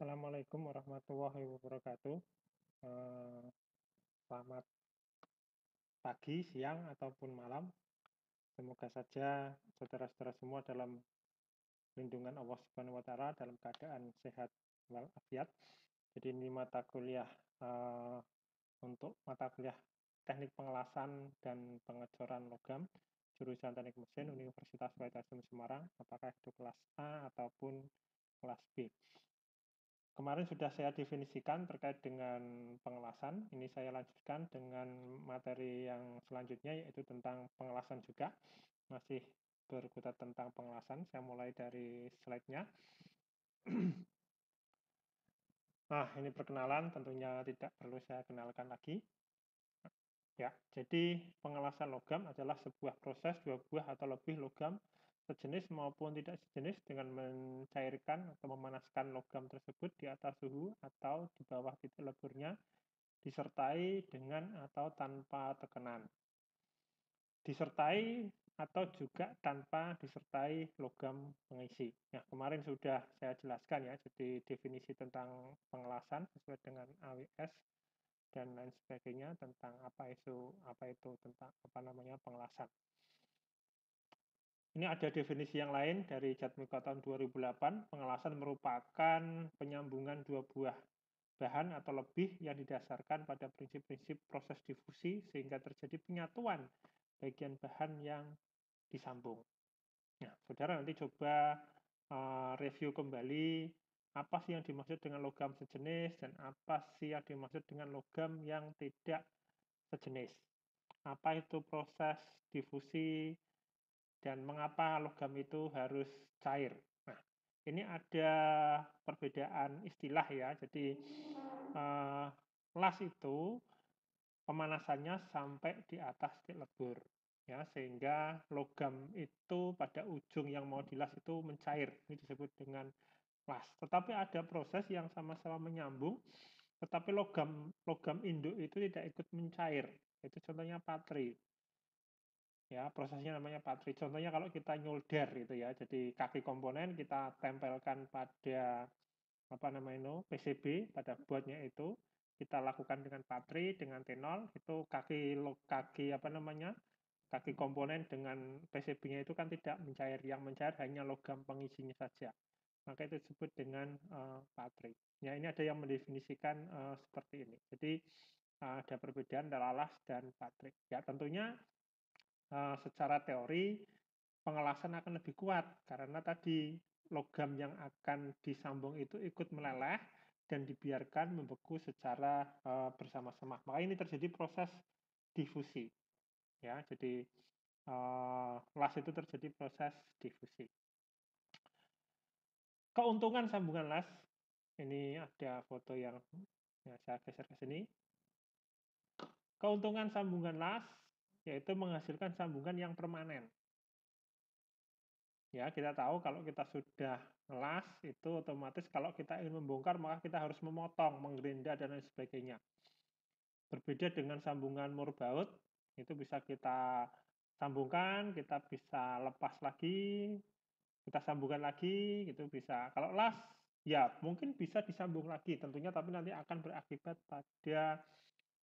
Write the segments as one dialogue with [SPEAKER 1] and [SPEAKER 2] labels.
[SPEAKER 1] Assalamualaikum warahmatullahi wabarakatuh. Selamat pagi, siang, ataupun malam. Semoga saja saudara-saudara semua dalam lindungan Allah Subhanahu wa Ta'ala dalam keadaan sehat walafiat. Jadi ini mata kuliah untuk mata kuliah Teknik Pengelasan dan Pengecoran Logam jurusan Teknik Mesin Universitas Wahid Hasim Semarang, apakah itu kelas A ataupun kelas B. Kemarin sudah saya definisikan terkait dengan pengelasan. Ini saya lanjutkan dengan materi yang selanjutnya, yaitu tentang pengelasan juga. Masih berkutat tentang pengelasan. Saya mulai dari slide-nya. Nah, ini perkenalan, tentunya tidak perlu saya kenalkan lagi. Ya, jadi pengelasan logam adalah sebuah proses dua buah atau lebih logam sejenis maupun tidak sejenis dengan mencairkan atau memanaskan logam tersebut di atas suhu atau di bawah titik leburnya disertai dengan atau tanpa tekanan. Disertai atau juga tanpa disertai logam pengisi. Nah, kemarin sudah saya jelaskan ya, jadi definisi tentang pengelasan sesuai dengan AWS dan lain sebagainya tentang apa itu tentang pengelasan. Ini ada definisi yang lain dari Jatmiko tahun 2008. Pengelasan merupakan penyambungan dua buah bahan atau lebih yang didasarkan pada prinsip-prinsip proses difusi sehingga terjadi penyatuan bagian bahan yang disambung. Nah, saudara nanti coba review kembali apa sih yang dimaksud dengan logam sejenis dan apa sih yang dimaksud dengan logam yang tidak sejenis. Apa itu proses difusi dan mengapa logam itu harus cair. Nah, ini ada perbedaan istilah ya. Jadi las itu pemanasannya sampai di atas titik lebur ya, sehingga logam itu pada ujung yang mau dilas itu mencair. Ini disebut dengan las. Tetapi ada proses yang sama-sama menyambung, tetapi logam logam induk itu tidak ikut mencair. Itu contohnya patri. Ya, prosesnya namanya patri. Contohnya kalau kita nyolder itu ya. Jadi kaki komponen kita tempelkan pada PCB, pada boardnya itu. Kita lakukan dengan patri, dengan tenol, itu kaki komponen dengan PCB-nya itu kan tidak mencair. Yang mencair hanya logam pengisinya saja. Maka itu disebut dengan patri. Ya, ini ada yang mendefinisikan seperti ini. Jadi ada perbedaan antara las dan patri. Ya, tentunya secara teori pengelasan akan lebih kuat karena tadi logam yang akan disambung itu ikut meleleh dan dibiarkan membeku secara bersama-sama. Maka ini terjadi proses difusi. Ya, jadi las itu terjadi proses difusi. Keuntungan sambungan las, ini ada foto yang ya, saya geser ke sini. Keuntungan sambungan las yaitu menghasilkan sambungan yang permanen. Ya, kita tahu kalau kita sudah las itu otomatis kalau kita ingin membongkar maka kita harus memotong, menggerinda dan lain sebagainya. Berbeda dengan sambungan murbaut, itu bisa kita sambungkan, kita bisa lepas lagi, kita sambungkan lagi, gitu bisa. Kalau las, ya mungkin bisa disambung lagi tentunya, tapi nanti akan berakibat pada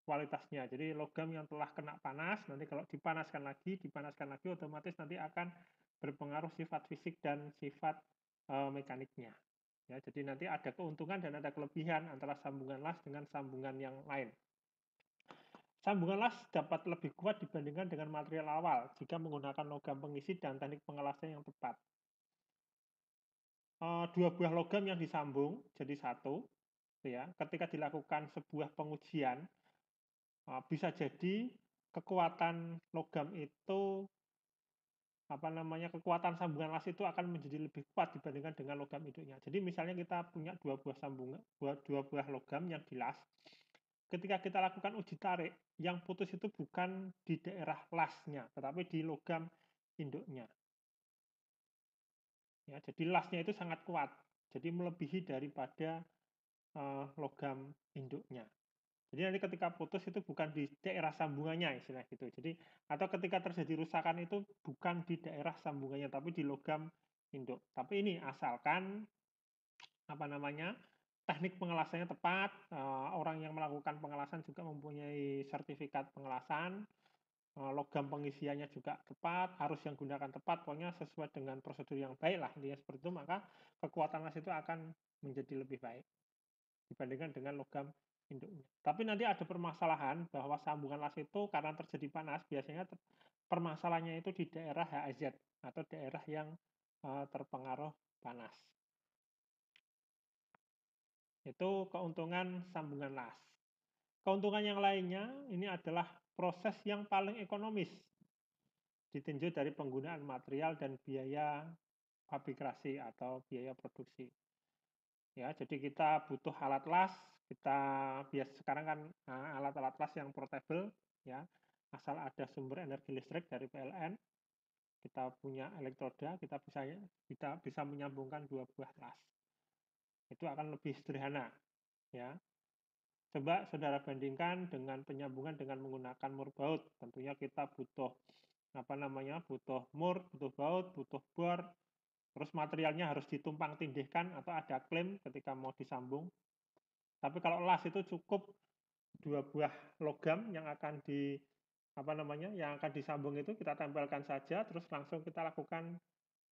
[SPEAKER 1] kualitasnya. Jadi logam yang telah kena panas, nanti kalau dipanaskan lagi, otomatis nanti akan berpengaruh sifat fisik dan sifat mekaniknya. Ya, jadi nanti ada keuntungan dan ada kelebihan antara sambungan las dengan sambungan yang lain. Sambungan las dapat lebih kuat dibandingkan dengan material awal jika menggunakan logam pengisi dan teknik pengelasan yang tepat. Dua buah logam yang disambung jadi satu, ya, ketika dilakukan sebuah pengujian, bisa jadi kekuatan logam itu kekuatan sambungan las itu akan menjadi lebih kuat dibandingkan dengan logam induknya. Jadi misalnya kita punya dua buah logam yang dilas. Ketika kita lakukan uji tarik, yang putus itu bukan di daerah lasnya, tetapi di logam induknya. Ya, jadi lasnya itu sangat kuat, jadi melebihi daripada logam induknya. Jadi nanti ketika putus itu bukan di daerah sambungannya istilah gitu. Jadi atau ketika terjadi rusakan itu bukan di daerah sambungannya tapi di logam induk. Tapi ini asalkan teknik pengelasannya tepat, orang yang melakukan pengelasan juga mempunyai sertifikat pengelasan, logam pengisiannya juga tepat, arus yang gunakan tepat, pokoknya sesuai dengan prosedur yang baik lah, intinya seperti itu, maka kekuatan las itu akan menjadi lebih baik dibandingkan dengan logam induknya. Tapi nanti ada permasalahan bahwa sambungan las itu karena terjadi panas, biasanya permasalahannya itu di daerah HAZ atau daerah yang terpengaruh panas. Itu keuntungan sambungan las. Keuntungan yang lainnya ini adalah proses yang paling ekonomis ditinjau dari penggunaan material dan biaya fabrikasi atau biaya produksi. Ya, jadi kita butuh alat las, kita sekarang kan alat-alat las yang portable ya, asal ada sumber energi listrik dari PLN, kita punya elektroda, kita bisa menyambungkan dua buah las. Itu akan lebih sederhana ya. Coba saudara bandingkan dengan penyambungan dengan menggunakan mur baut. Tentunya kita butuh butuh mur, butuh baut, butuh bor, terus materialnya harus ditumpang tindihkan atau ada klem ketika mau disambung. Tapi kalau las itu cukup dua buah logam yang akan yang akan disambung itu kita tempelkan saja, terus langsung kita lakukan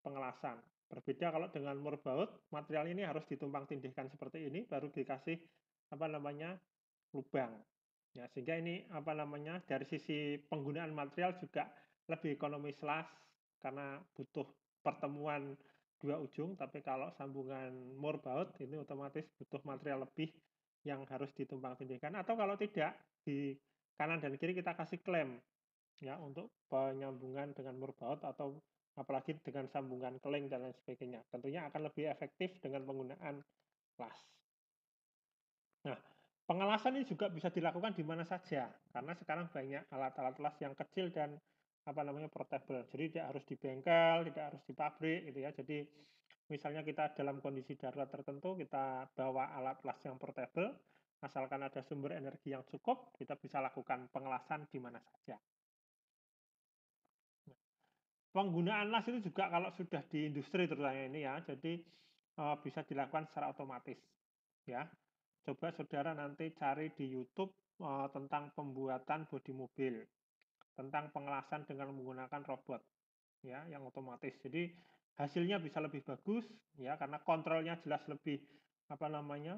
[SPEAKER 1] pengelasan. Berbeda kalau dengan mur baut, material ini harus ditumpang tindihkan seperti ini, baru dikasih lubang. Ya, sehingga ini dari sisi penggunaan material juga lebih ekonomis las karena butuh pertemuan dua ujung, tapi kalau sambungan mur baut ini otomatis butuh material lebih yang harus ditumpang tindihkan, atau kalau tidak di kanan dan kiri kita kasih klem ya untuk penyambungan dengan mur baut atau apalagi dengan sambungan keling dan lain sebagainya. Tentunya akan lebih efektif dengan penggunaan las. Nah, pengelasan ini juga bisa dilakukan di mana saja, karena sekarang banyak alat-alat las yang kecil dan portable. Jadi tidak harus di bengkel, tidak harus di pabrik gitu ya. Jadi misalnya kita dalam kondisi darurat tertentu, kita bawa alat las yang portable, asalkan ada sumber energi yang cukup, kita bisa lakukan pengelasan di mana saja. Penggunaan las itu juga kalau sudah di industri terutama ini ya, jadi bisa dilakukan secara otomatis ya. Coba saudara nanti cari di YouTube tentang pembuatan bodi mobil, tentang pengelasan dengan menggunakan robot ya, yang otomatis. Jadi hasilnya bisa lebih bagus ya, karena kontrolnya jelas lebih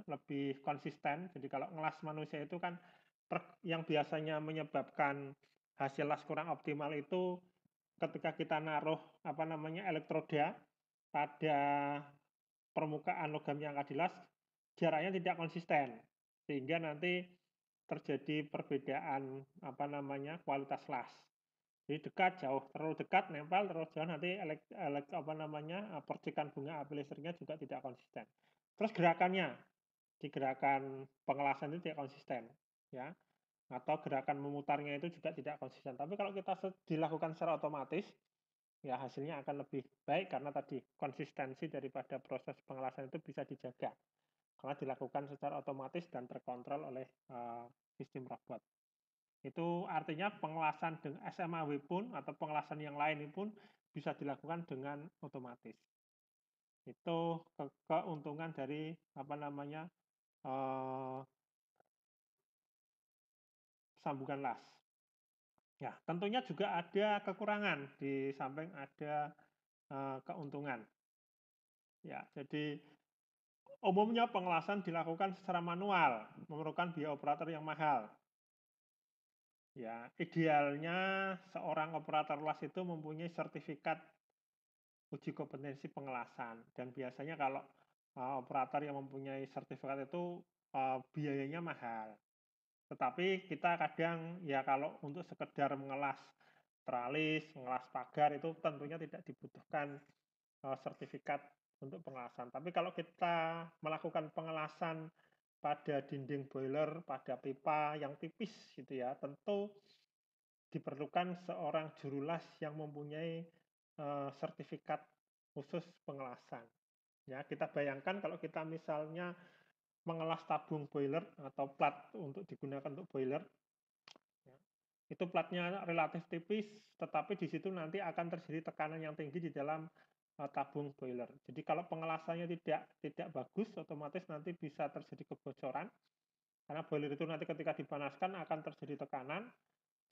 [SPEAKER 1] lebih konsisten. Jadi kalau ngelas manusia itu kan yang biasanya menyebabkan hasil las kurang optimal itu ketika kita naruh elektroda pada permukaan logam yang akan dilas, jaraknya tidak konsisten, sehingga nanti terjadi perbedaan kualitas las. Jadi dekat, jauh, terlalu dekat, nempel, terlalu jauh nanti percikan bunga api listriknya juga tidak konsisten. Terus gerakannya, di gerakan pengelasan itu tidak konsisten, ya. Atau gerakan memutarnya itu juga tidak konsisten. Tapi kalau kita dilakukan secara otomatis, ya hasilnya akan lebih baik karena tadi konsistensi daripada proses pengelasan itu bisa dijaga karena dilakukan secara otomatis dan terkontrol oleh sistem robot. Itu artinya pengelasan dengan SMAW pun atau pengelasan yang lain pun bisa dilakukan dengan otomatis. Itu keuntungan dari sambungan las. Ya, tentunya juga ada kekurangan di samping ada keuntungan. Ya, jadi umumnya pengelasan dilakukan secara manual, memerlukan biaya operator yang mahal. Ya, idealnya seorang operator las itu mempunyai sertifikat uji kompetensi pengelasan, dan biasanya kalau operator yang mempunyai sertifikat itu biayanya mahal. Tetapi kita kadang ya kalau untuk sekedar mengelas tralis, mengelas pagar itu tentunya tidak dibutuhkan sertifikat untuk pengelasan. Tapi kalau kita melakukan pengelasan pada dinding boiler, pada pipa yang tipis gitu ya, tentu diperlukan seorang juru las yang mempunyai sertifikat khusus pengelasan. Ya, kita bayangkan kalau kita misalnya mengelas tabung boiler atau plat untuk digunakan untuk boiler, ya, itu platnya relatif tipis, tetapi di situ nanti akan terjadi tekanan yang tinggi di dalam tabung boiler. Jadi kalau pengelasannya tidak bagus, otomatis nanti bisa terjadi kebocoran, karena boiler itu nanti ketika dipanaskan akan terjadi tekanan,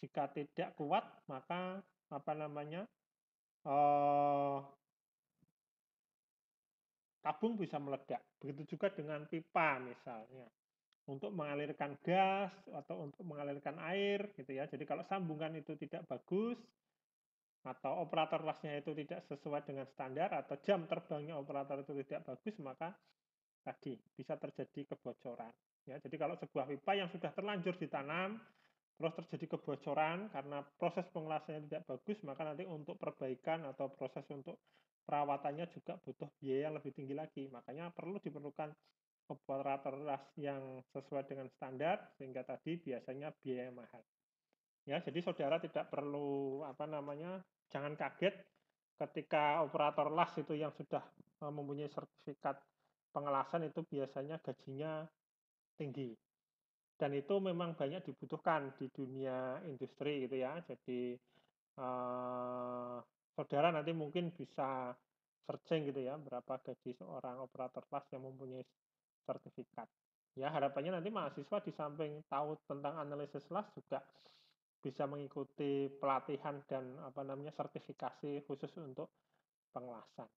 [SPEAKER 1] jika tidak kuat maka apa namanya, eee, tabung bisa meledak. Begitu juga dengan pipa misalnya, untuk mengalirkan gas atau untuk mengalirkan air gitu ya. Jadi kalau sambungan itu tidak bagus, atau operator lasnya itu tidak sesuai dengan standar, atau jam terbangnya operator itu tidak bagus, maka tadi bisa terjadi kebocoran. Ya, jadi kalau sebuah pipa yang sudah terlanjur ditanam, terus terjadi kebocoran karena proses pengelasannya tidak bagus, maka nanti untuk perbaikan atau proses untuk perawatannya juga butuh biaya yang lebih tinggi lagi. Makanya diperlukan operator las yang sesuai dengan standar, sehingga tadi biasanya biaya mahal. Ya, jadi saudara tidak perlu apa namanya, jangan kaget ketika operator las itu yang sudah mempunyai sertifikat pengelasan itu biasanya gajinya tinggi. Dan itu memang banyak dibutuhkan di dunia industri gitu ya. Jadi saudara nanti mungkin bisa searching gitu ya, berapa gaji seorang operator las yang mempunyai sertifikat. Ya, harapannya nanti mahasiswa di samping tahu tentang analisis las juga bisa mengikuti pelatihan dan apa namanya sertifikasi khusus untuk pengelasan.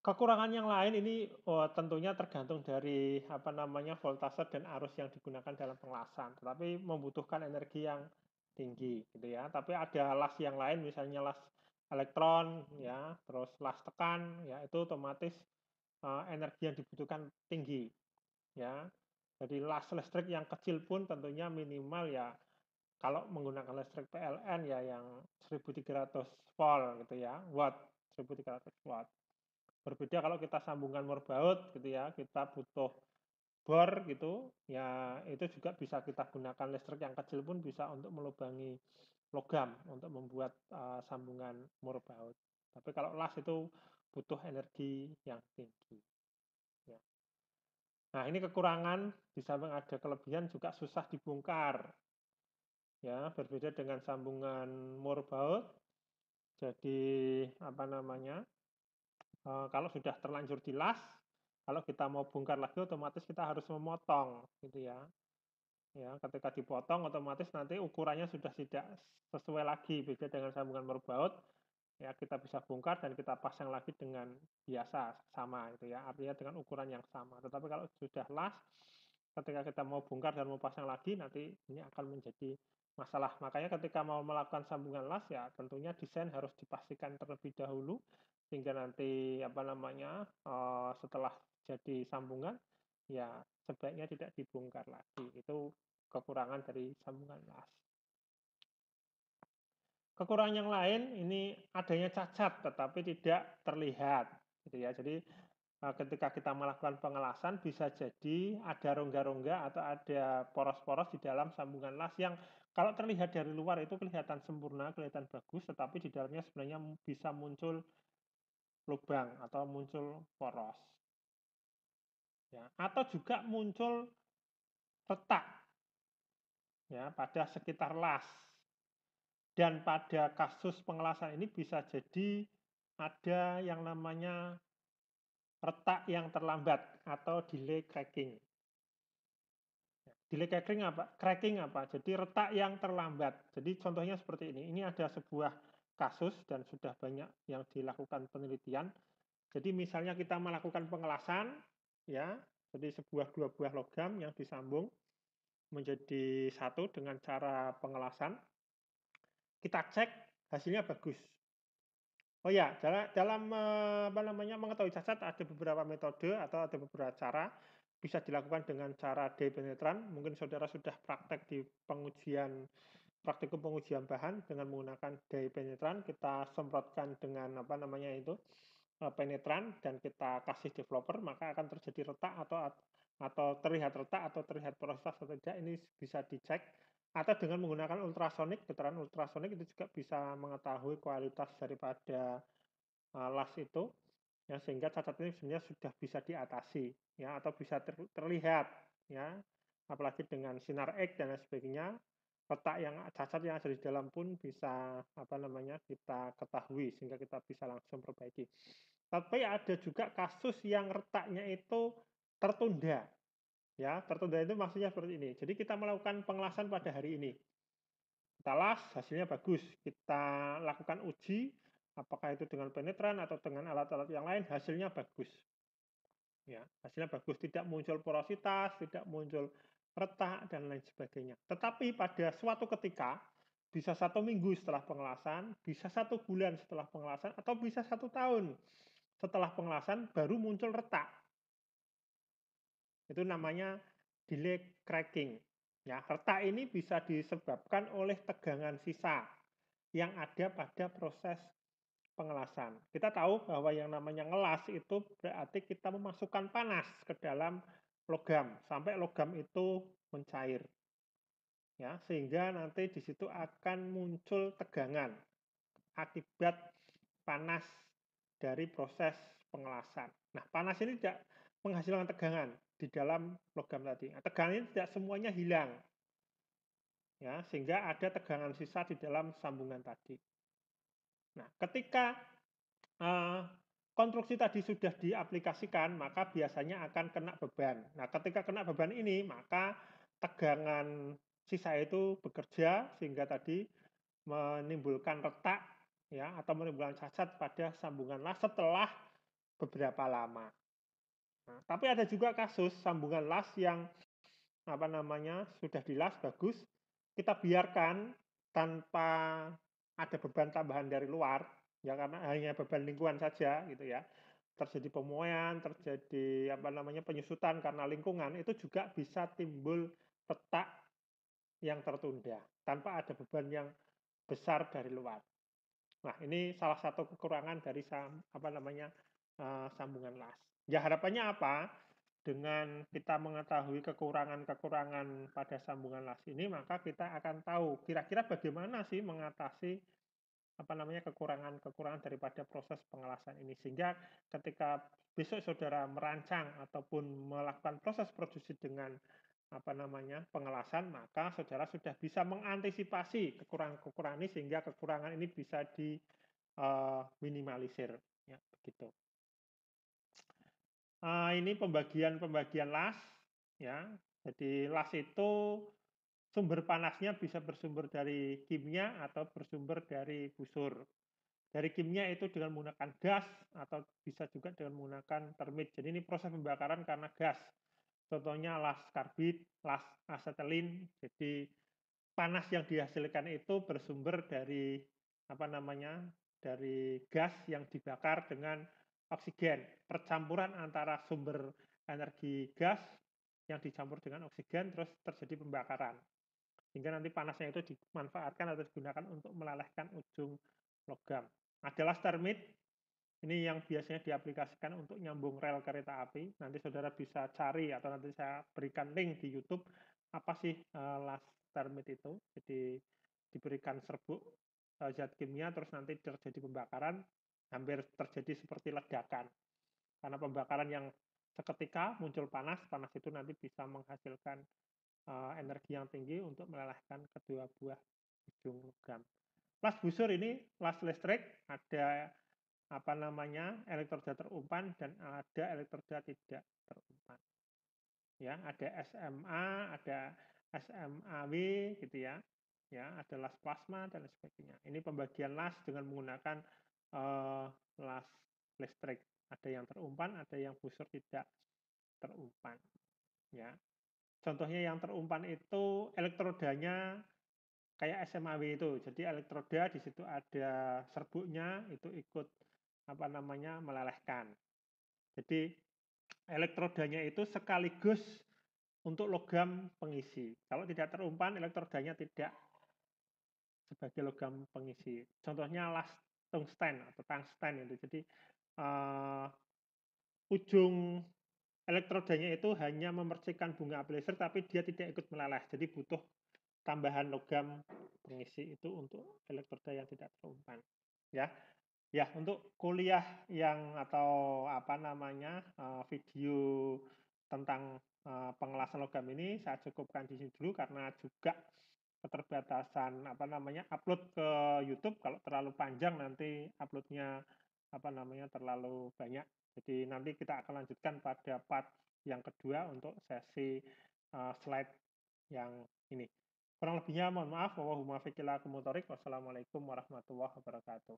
[SPEAKER 1] Kekurangan yang lain ini tentunya tergantung dari apa namanya voltase dan arus yang digunakan dalam pengelasan, tetapi membutuhkan energi yang tinggi gitu ya. Tapi ada las yang lain, misalnya las elektron ya, terus las tekan ya, itu otomatis energi yang dibutuhkan tinggi ya. Jadi las listrik yang kecil pun tentunya minimal ya, kalau menggunakan listrik PLN ya yang 1300 volt gitu ya, watt, 1300 watt. Berbeda kalau kita sambungan morbaut gitu ya, kita butuh bor gitu, ya itu juga bisa kita gunakan listrik yang kecil pun bisa untuk melubangi logam untuk membuat sambungan morbaut. Tapi kalau las itu butuh energi yang tinggi. Ya. Nah ini kekurangan, di samping ada kelebihan juga susah dibongkar. Ya, berbeda dengan sambungan morbaut, jadi apa namanya, kalau sudah terlanjur dilas, kalau kita mau bongkar lagi otomatis kita harus memotong gitu ya. Ya, ketika dipotong otomatis nanti ukurannya sudah tidak sesuai lagi, beda dengan sambungan morbaut, ya kita bisa bongkar dan kita pasang lagi dengan biasa, sama gitu ya, artinya dengan ukuran yang sama. Tetapi kalau sudah las, ketika kita mau bongkar dan mau pasang lagi, nanti ini akan menjadi masalah. Makanya ketika mau melakukan sambungan las, ya tentunya desain harus dipastikan terlebih dahulu, sehingga nanti apa namanya, setelah jadi sambungan, ya sebaiknya tidak dibongkar lagi. Itu kekurangan dari sambungan las. Kekurangan yang lain ini adanya cacat tetapi tidak terlihat gitu ya. Jadi ketika kita melakukan pengelasan bisa jadi ada rongga-rongga atau ada poros-poros di dalam sambungan las yang kalau terlihat dari luar itu kelihatan sempurna, kelihatan bagus, tetapi di dalamnya sebenarnya bisa muncul lubang atau muncul poros. Ya, atau juga muncul retak ya pada sekitar las. Dan pada kasus pengelasan ini bisa jadi ada yang namanya retak yang terlambat atau delay cracking. Delay cracking apa? Cracking apa? Jadi retak yang terlambat. Jadi contohnya seperti ini. Ini ada sebuah kasus dan sudah banyak yang dilakukan penelitian. Jadi misalnya kita melakukan pengelasan, ya, jadi dua buah logam yang disambung menjadi satu dengan cara pengelasan. Kita cek hasilnya bagus. Oh ya, dalam apa namanya, mengetahui cacat ada beberapa metode atau ada beberapa cara. Bisa dilakukan dengan cara depenetran, mungkin saudara sudah praktek di praktikum pengujian bahan dengan menggunakan depenetran, kita semprotkan dengan apa namanya itu, penetran dan kita kasih developer, maka akan terjadi retak atau terlihat retak atau terlihat porositas atau tidak, ini bisa dicek. Atau dengan menggunakan ultrasonik, getaran ultrasonik itu juga bisa mengetahui kualitas daripada las itu, ya sehingga cacat ini sebenarnya sudah bisa diatasi, ya atau bisa terlihat, ya apalagi dengan sinar X dan lain sebagainya, retak yang cacat yang ada di dalam pun bisa kita ketahui sehingga kita bisa langsung perbaiki. Tapi ada juga kasus yang retaknya itu tertunda. Ya, tertunda itu maksudnya seperti ini. Jadi kita melakukan pengelasan pada hari ini. Kita las, hasilnya bagus. Kita lakukan uji, apakah itu dengan penetran atau dengan alat-alat yang lain, hasilnya bagus. Ya, hasilnya bagus, tidak muncul porositas, tidak muncul retak dan lain sebagainya. Tetapi pada suatu ketika, bisa 1 minggu setelah pengelasan, bisa 1 bulan setelah pengelasan, atau bisa 1 tahun setelah pengelasan baru muncul retak. Itu namanya delay cracking. Ya, retak ini bisa disebabkan oleh tegangan sisa yang ada pada proses pengelasan. Kita tahu bahwa yang namanya ngelas itu berarti kita memasukkan panas ke dalam logam sampai logam itu mencair. Ya, sehingga nanti di situ akan muncul tegangan akibat panas dari proses pengelasan. Nah, panas ini tidak menghasilkan tegangan di dalam logam tadi. Nah, tegangan ini tidak semuanya hilang, ya, sehingga ada tegangan sisa di dalam sambungan tadi. Nah, ketika konstruksi tadi sudah diaplikasikan, maka biasanya akan kena beban. Nah, ketika kena beban ini, maka tegangan sisa itu bekerja sehingga tadi menimbulkan retak ya atau menimbulkan cacat pada sambungan las setelah beberapa lama. Nah, tapi ada juga kasus sambungan las yang sudah dilas bagus, kita biarkan tanpa ada beban tambahan dari luar, ya karena hanya beban lingkungan saja gitu ya. Terjadi pemuaian, terjadi penyusutan karena lingkungan, itu juga bisa timbul retak yang tertunda tanpa ada beban yang besar dari luar. Nah, ini salah satu kekurangan dari sambungan las. Ya harapannya apa? Dengan kita mengetahui kekurangan-kekurangan pada sambungan las ini, maka kita akan tahu kira-kira bagaimana sih mengatasi kekurangan-kekurangan daripada proses pengelasan ini. Sehingga ketika besok saudara merancang ataupun melakukan proses produksi dengan pengelasan, maka saudara sudah bisa mengantisipasi kekurangan-kekurangan ini sehingga kekurangan ini bisa diminimalisir. Ya, begitu. Ini pembagian las, ya. Jadi las itu sumber panasnya bisa bersumber dari kimia atau bersumber dari busur. Dari kimia itu dengan menggunakan gas atau bisa juga dengan menggunakan termit. Jadi ini proses pembakaran karena gas. Contohnya las karbid, las asetilin. Jadi panas yang dihasilkan itu bersumber dari dari gas yang dibakar dengan oksigen. Percampuran antara sumber energi gas yang dicampur dengan oksigen terus terjadi pembakaran. Sehingga nanti panasnya itu dimanfaatkan atau digunakan untuk melelehkan ujung logam. Adalah termit, ini yang biasanya diaplikasikan untuk nyambung rel kereta api. Nanti saudara bisa cari atau nanti saya berikan link di YouTube apa sih las termit itu. Jadi diberikan serbuk zat kimia terus nanti terjadi pembakaran, hampir terjadi seperti ledakan. Karena pembakaran yang seketika muncul panas, panas itu nanti bisa menghasilkan energi yang tinggi untuk melelehkan kedua buah ujung logam. Las busur ini las listrik, ada elektroda terumpan dan ada elektroda tidak terumpan. Ya, ada SMA, ada SMAW gitu ya. Ya, ada las plasma dan sebagainya. Ini pembagian las dengan menggunakan las listrik. Ada yang terumpan, ada yang busur tidak terumpan. Ya. Contohnya yang terumpan itu elektrodanya kayak SMAW itu. Jadi elektroda di situ ada serbuknya itu ikut melelehkan. Jadi elektrodanya itu sekaligus untuk logam pengisi. Kalau tidak terumpan elektrodanya tidak sebagai logam pengisi. Contohnya las tungsten atau tungsten itu. Jadi ujung elektrodanya itu hanya memercikan bunga api laser tapi dia tidak ikut meleleh. Jadi butuh tambahan logam pengisi itu untuk elektroda yang tidak terumpan. Ya. Ya, untuk kuliah yang atau video tentang pengelasan logam ini saya cukupkan di sini dulu karena juga keterbatasan, apa namanya, upload ke YouTube kalau terlalu panjang nanti upload-nya, apa namanya, terlalu banyak. Jadi nanti kita akan lanjutkan pada part yang kedua untuk sesi, slide yang ini. Kurang lebihnya mohon maaf. Wallahul muwaffiq ila aqwamit thoriq. Wassalamualaikum warahmatullahi wabarakatuh.